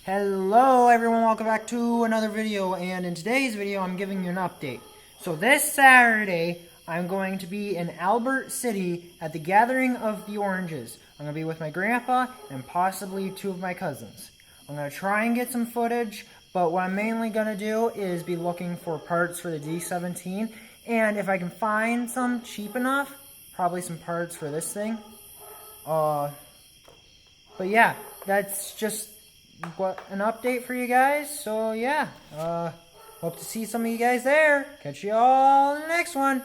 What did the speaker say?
Hello everyone, welcome back to another video, and in today's video I'm giving you an update. So this Saturday I'm going to be in Albert City at the Gathering of the Oranges. I'm going to be with my grandpa and possibly two of my cousins. I'm going to try and get some footage, but what I'm mainly going to do is be looking for parts for the D17, and if I can find some cheap enough, probably some parts for this thing. But yeah, that's just an update for you guys. So yeah, hope to see some of you guys there. Catch you all in the next one.